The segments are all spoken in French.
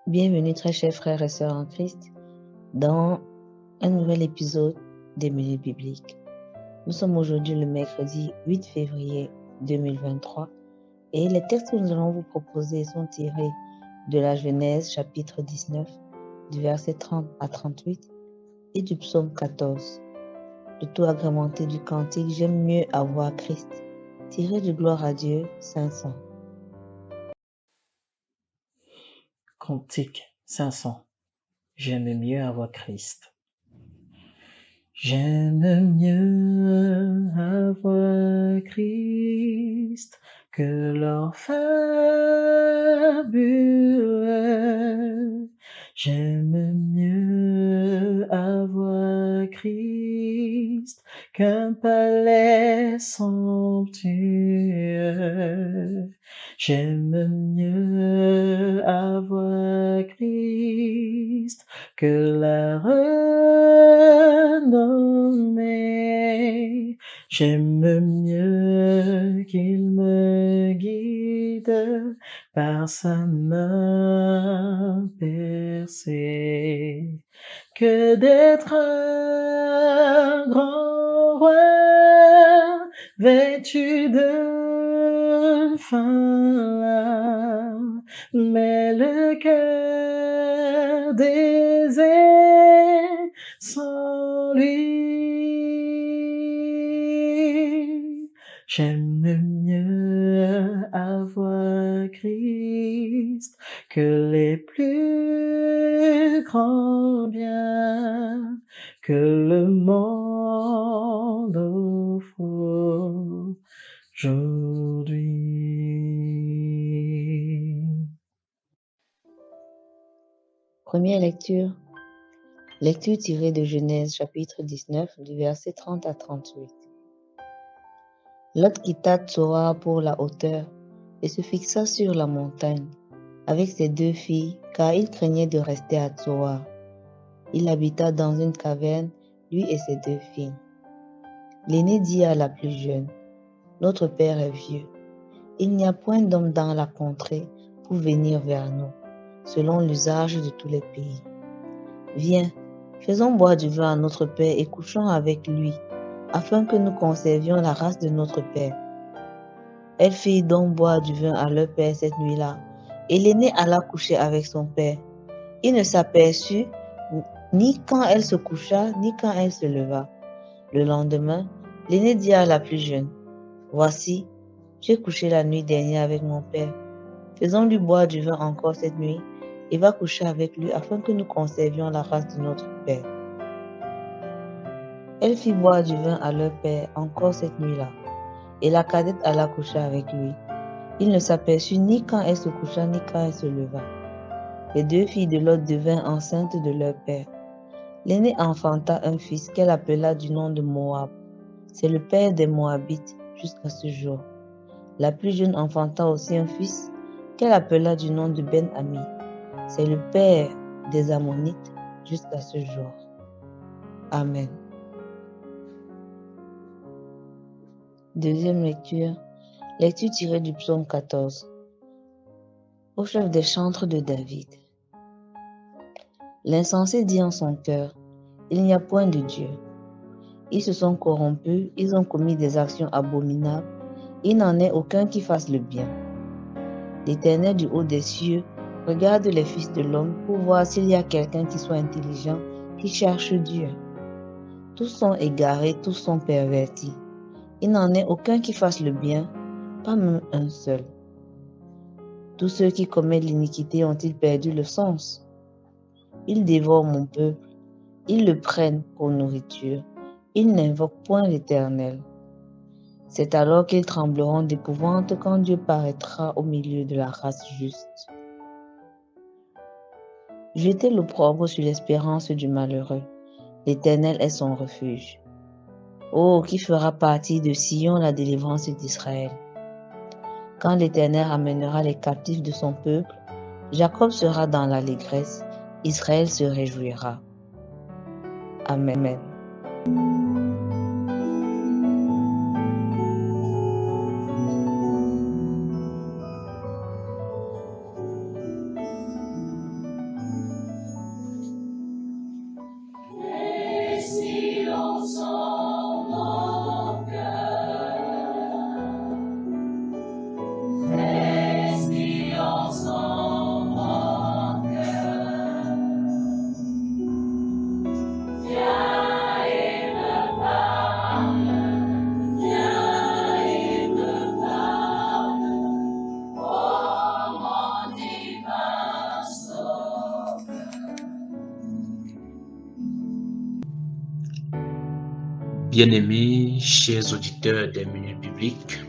Bienvenue très chers frères et sœurs en Christ dans un nouvel épisode des Menus bibliques. Nous sommes aujourd'hui le mercredi 8 février 2023 et les textes que nous allons vous proposer sont tirés de la Genèse chapitre 19 du verset 30 à 38 et du psaume 14. Le tout agrémenté du cantique J'aime mieux avoir Christ, tiré de Gloire à Dieu 500. Cantique 500. J'aime mieux avoir Christ. J'aime mieux avoir Christ que leur fabule. J'aime mieux avoir Christ qu'un palais somptueux. J'aime mieux avoir Christ que la renommée. J'aime mieux qu'il me guide par sa main percée que d'être un grand roi vêtu de fin lin, mais le cœur désert sans lui. J'aime mieux avoir Christ que les plus grands biens que le monde offre aujourd'hui. Première lecture. Lecture tirée de Genèse chapitre 19 du verset 30 à 38. Lot quitta Tsoar pour la hauteur et se fixa sur la montagne avec ses 2 filles car il craignait de rester à Tsoar. Il habita dans une caverne, lui et ses 2 filles. L'aînée dit à la plus jeune, « Notre père est vieux. Il n'y a point d'homme dans la contrée pour venir vers nous, selon l'usage de tous les pays. Viens, faisons boire du vin à notre père et couchons avec lui, afin que nous conservions la race de notre père. » Elles firent donc boire du vin à leur père cette nuit-là, et l'aînée alla coucher avec son père. Il ne s'aperçut ni quand elle se coucha, ni quand elle se leva. Le lendemain, l'aînée dit à la plus jeune, « Voici, j'ai couché la nuit dernière avec mon père. Faisons-lui boire du vin encore cette nuit, et va coucher avec lui afin que nous conservions la race de notre père. » Elle fit boire du vin à leur père encore cette nuit-là, et la cadette alla coucher avec lui. Il ne s'aperçut ni quand elle se coucha, ni quand elle se leva. Les 2 filles de Lot devinrent enceintes de leur père. L'aînée enfanta un fils qu'elle appela du nom de Moab. C'est le père des Moabites jusqu'à ce jour. La plus jeune enfanta aussi un fils qu'elle appela du nom de Ben-Ami. C'est le père des Ammonites jusqu'à ce jour. Amen. Deuxième lecture. Lecture tirée du psaume 14. Au chef des chantres de David. L'insensé dit en son cœur, il n'y a point de Dieu. Ils se sont corrompus, ils ont commis des actions abominables, il n'en est aucun qui fasse le bien. L'Éternel du haut des cieux regarde les fils de l'homme pour voir s'il y a quelqu'un qui soit intelligent, qui cherche Dieu. Tous sont égarés, tous sont pervertis. Il n'en est aucun qui fasse le bien, pas même un seul. Tous ceux qui commettent l'iniquité ont-ils perdu le sens? Ils dévorent mon peuple, ils le prennent pour nourriture, ils n'invoquent point l'Éternel. C'est alors qu'ils trembleront d'épouvante quand Dieu paraîtra au milieu de la race juste. Jetez l'opprobre sur l'espérance du malheureux. L'Éternel est son refuge. Oh, qui fera partie de Sion la délivrance d'Israël? Quand l'Éternel ramènera les captifs de son peuple, Jacob sera dans l'allégresse, Israël se réjouira. Amen. Bien-aimés, chers auditeurs des Minutes Bibliques,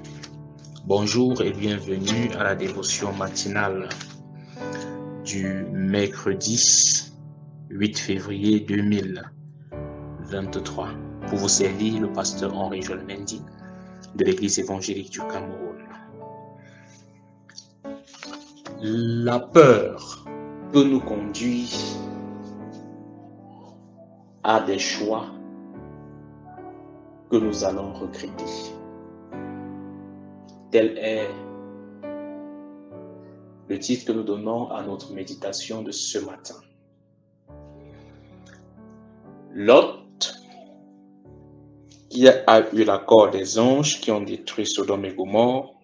bonjour et bienvenue à la dévotion matinale du mercredi 8 février 2023. Pour vous servir, le pasteur Henri-Joël Mendy de l'Église évangélique du Cameroun. La peur peut nous conduire à des choix que nous allons regretter. Tel est le titre que nous donnons à notre méditation de ce matin. Lot, qui a eu l'accord des anges qui ont détruit Sodome et Gomorrhe,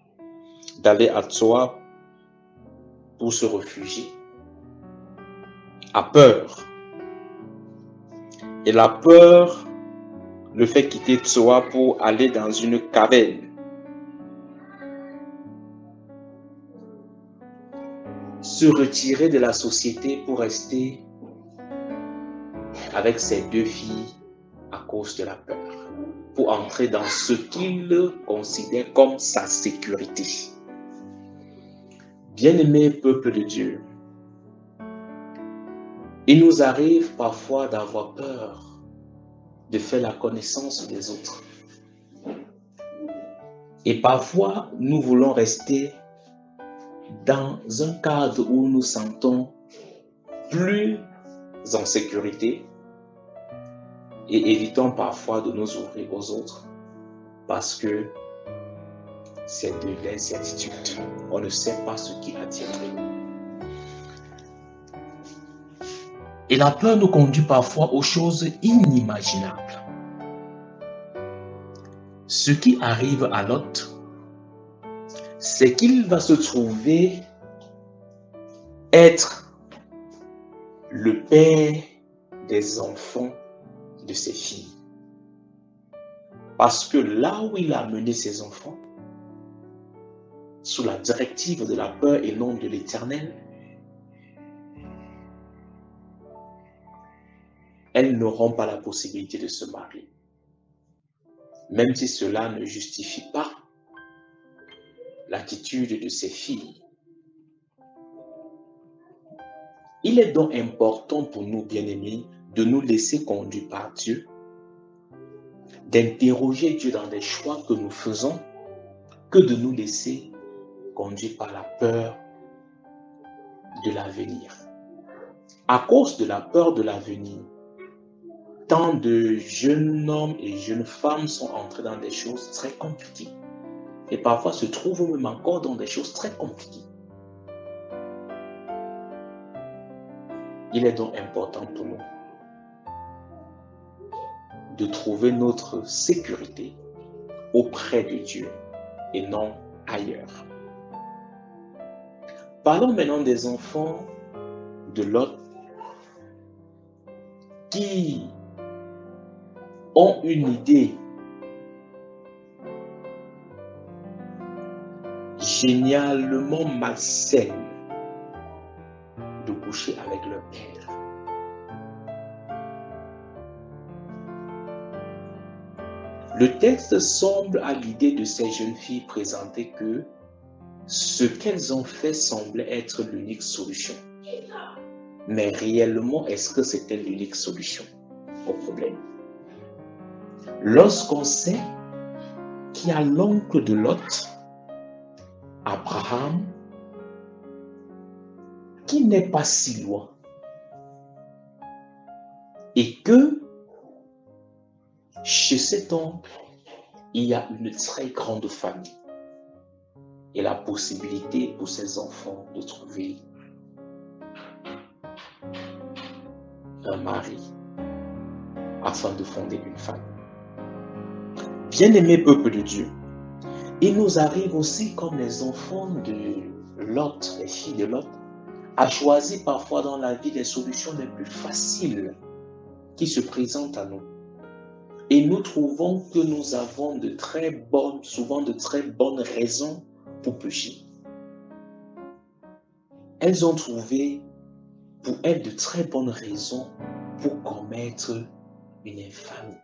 d'aller à Tsoar pour se réfugier, a peur. Et la peur le fait quitter Tsoar pour aller dans une caverne. Se retirer de la société pour rester avec ses deux filles à cause de la peur, pour entrer dans ce qu'il considère comme sa sécurité. Bien-aimé peuple de Dieu, il nous arrive parfois d'avoir peur de faire la connaissance des autres. Et parfois, nous voulons rester dans un cadre où nous sentons plus en sécurité et évitons parfois de nous ouvrir aux autres parce que c'est de l'incertitude. On ne sait pas ce qui attire. Et la peur nous conduit parfois aux choses inimaginables. Ce qui arrive à Lot, c'est qu'il va se trouver être le père des enfants de ses filles. Parce que là où il a mené ses enfants, sous la directive de la peur et non de l'Éternel, elles n'auront pas la possibilité de se marier. Même si cela ne justifie pas l'attitude de ses filles. Il est donc important pour nous, bien-aimés, de nous laisser conduire par Dieu, d'interroger Dieu dans les choix que nous faisons, que de nous laisser conduire par la peur de l'avenir. À cause de la peur de l'avenir, tant de jeunes hommes et jeunes femmes sont entrés dans des choses très compliquées. Et parfois se trouvent même encore dans des choses très compliquées. Il est donc important pour nous de trouver notre sécurité auprès de Dieu et non ailleurs. Parlons maintenant des enfants de Lot qui ont une idée génialement malsaine de coucher avec leur père. Le texte semble à l'idée de ces jeunes filles présenter que ce qu'elles ont fait semblait être l'unique solution. Mais réellement, est-ce que c'était l'unique solution au problème? Lorsqu'on sait qu'il y a l'oncle de Lot, Abraham, qui n'est pas si loin, et que chez cet oncle, il y a une très grande famille et la possibilité pour ses enfants de trouver un mari afin de fonder une famille. Bien-aimé peuple de Dieu, il nous arrive aussi comme les enfants de Lot, les filles de Lot, à choisir parfois dans la vie les solutions les plus faciles qui se présentent à nous. Et nous trouvons que nous avons souvent de très bonnes raisons pour pécher. Elles ont trouvé pour elles de très bonnes raisons pour commettre une infamie.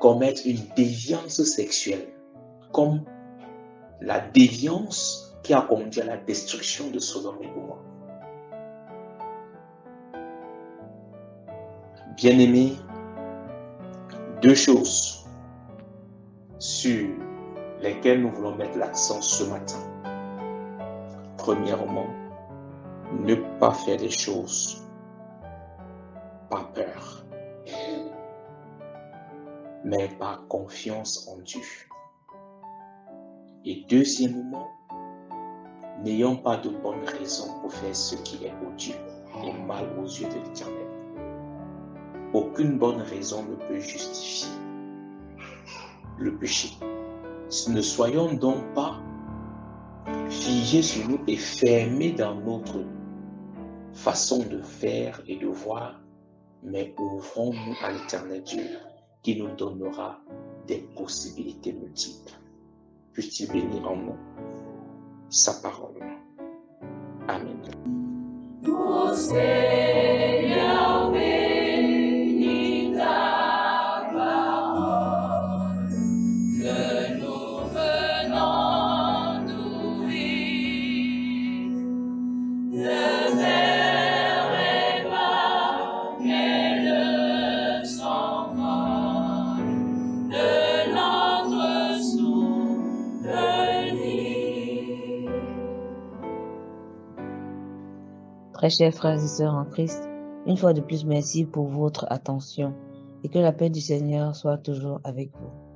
commettre une déviance sexuelle, comme la déviance qui a conduit à la destruction de Sodome et Gomorrhe. Bien-aimés, deux choses sur lesquelles nous voulons mettre l'accent ce matin. Premièrement, ne pas faire les choses par peur, mais par confiance en Dieu. Et deuxièmement, n'ayons pas de bonnes raisons pour faire ce qui est odieux et mal aux yeux de l'Éternel. Aucune bonne raison ne peut justifier le péché. Ne soyons donc pas figés sur nous et fermés dans notre façon de faire et de voir, mais ouvrons-nous à l'Éternel Dieu qui nous donnera des possibilités multiples. Puisse-t-il bénir en nous sa parole. Amen. Ô Seigneur, bénis ta parole, que nous venons d'ouvrir. Le Père Emmanuel s'envole de notre souvenir. Très chers frères et sœurs en Christ, une fois de plus, merci pour votre attention et que la paix du Seigneur soit toujours avec vous.